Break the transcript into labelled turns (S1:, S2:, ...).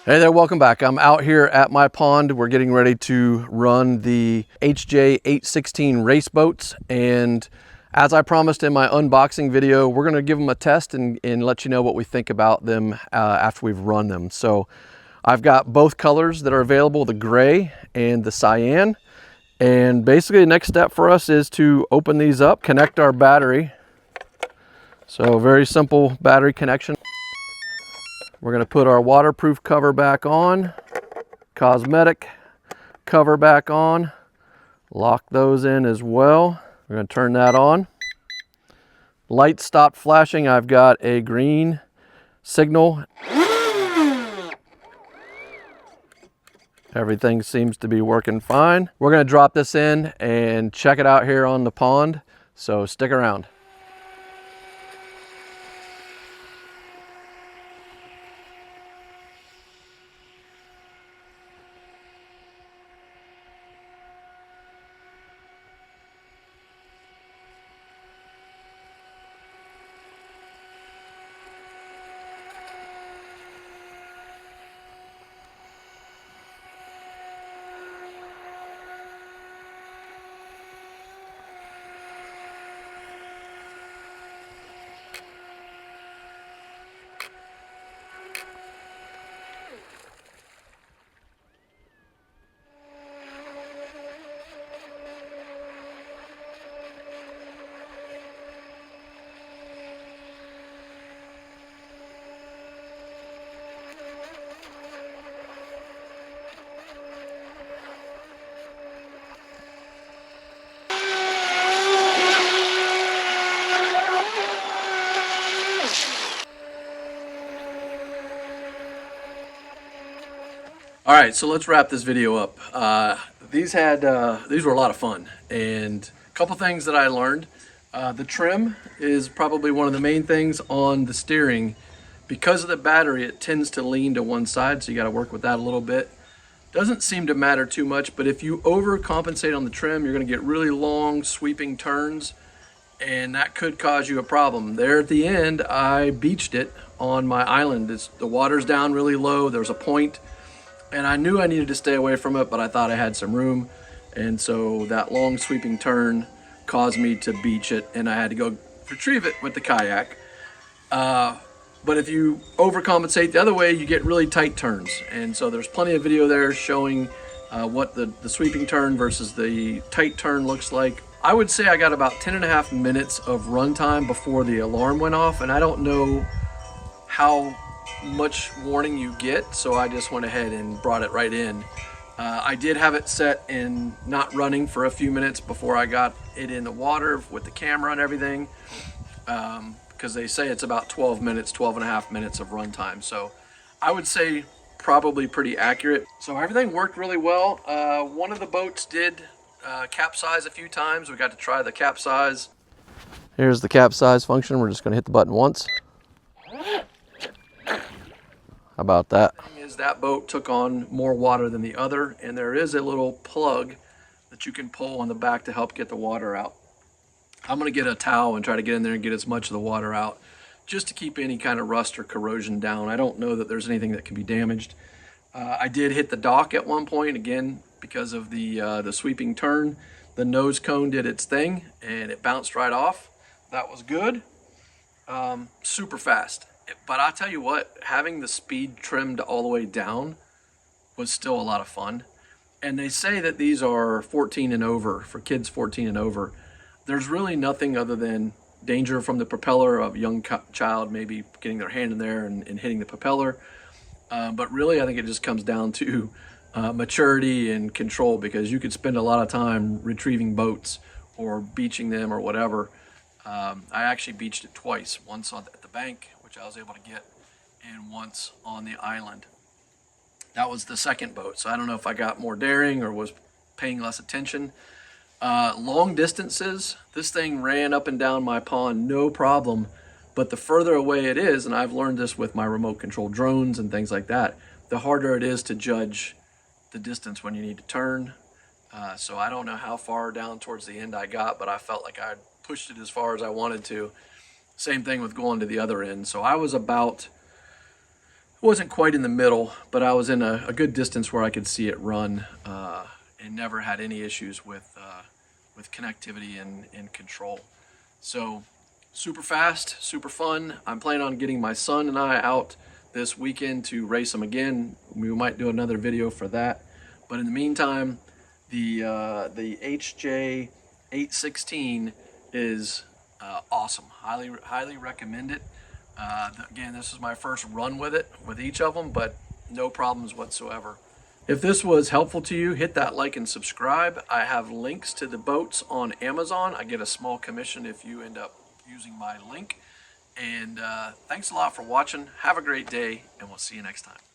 S1: Hey there, welcome back. I'm out here at my pond. We're getting ready to run the HJ816 race boats, and as I promised in my unboxing video, we're going to give them a test and let you know what we think about them after we've run them. So I've got both colors that are available, the gray and the cyan, and basically the next step for us is to open these up, connect our battery. So very simple battery connection. We're going to put our waterproof cover back on, cosmetic cover back on, lock those in as well. We're going to turn that on. Lights stopped flashing. I've got a green signal. Everything seems to be working fine. We're going to drop this in and check it out here on the pond, so stick around. All right, so let's wrap this video up. These were a lot of fun, and a couple things that I learned. The trim is probably one of the main things on the steering. Because of the battery, it tends to lean to one side, so you got to work with that a little bit. Doesn't seem to matter too much, but if you overcompensate on the trim, you're going to get really long sweeping turns, and that could cause you a problem. There at the end, I beached it on my island. The water's down really low. There's a point. And I knew I needed to stay away from it, but I thought I had some room. And so that long sweeping turn caused me to beach it, and I had to go retrieve it with the kayak. But if you overcompensate the other way, you get really tight turns. And so there's plenty of video there showing what the sweeping turn versus the tight turn looks like. I would say I got about 10.5 minutes of runtime before the alarm went off, and I don't know how much warning you get, so I just went ahead and brought it right in. I did have it set and not running for a few minutes before I got it in the water with the camera and everything, because they say it's about 12 minutes, 12.5 minutes of runtime. So I would say probably pretty accurate. So everything worked really well. One of the boats did capsize a few times. We got to try the capsize. Here's the capsize function. We're just going to hit the button once. How about that? Is that boat took on more water than the other, and there is a little plug that you can pull on the back to help get the water out. I'm going to get a towel and try to get in there and get as much of the water out just to keep any kind of rust or corrosion down. I don't know that there's anything that can be damaged. I did hit the dock at one point, again, because of the sweeping turn. The nose cone did its thing, and it bounced right off. That was good. Super fast. But I'll tell you what, having the speed trimmed all the way down was still a lot of fun. And they say that these are 14 and over, for kids 14 and over. There's really nothing other than danger from the propeller of a young child maybe getting their hand in there and hitting the propeller. But really, I think it just comes down to maturity and control, because you could spend a lot of time retrieving boats or beaching them or whatever. I actually beached it twice, once at the bank, which I was able to get, and once on the island. That was the second boat, so I don't know if I got more daring or was paying less attention. Long distances, this thing ran up and down my pond no problem, but the further away it is, and I've learned this with my remote control drones and things like that, the harder it is to judge the distance when you need to turn. So I don't know how far down towards the end I got, but I felt like I pushed it as far as I wanted to. Same thing with going to the other end. So I was about, wasn't quite in the middle, but I was in a good distance where I could see it run, and never had any issues with connectivity and control. So super fast, super fun. I'm planning on getting my son and I out this weekend to race them again. We might do another video for that. But in the meantime, the HJ816 is awesome. Highly recommend it. Again, this is my first run with it, with each of them, but no problems whatsoever. If this was helpful to you, hit that like and subscribe. I have links to the boats on Amazon. I get a small commission if you end up using my link. And thanks a lot for watching. Have a great day, and we'll see you next time.